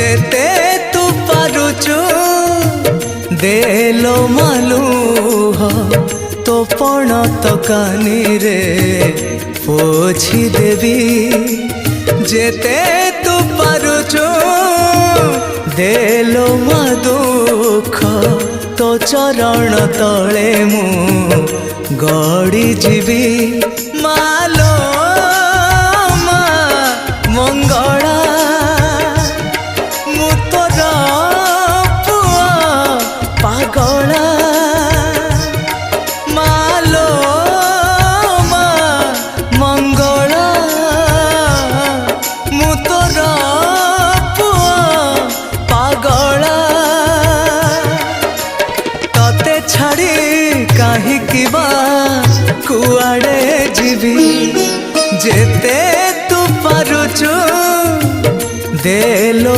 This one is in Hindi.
जेते तू पारुचु देलो मालूह तो पण तो कानी रे पोछी देवी जेते तू पारुचु देलो मा दुख तो चरण तले मु गड़ी जीवी मालो मा मंगला मु तोर पुआ पागला मालो मा मंगला मु तोर पुआ पागला तते छाड़ी कहीं बा कुआड़े जीवी जेते तू पारुचु देलो।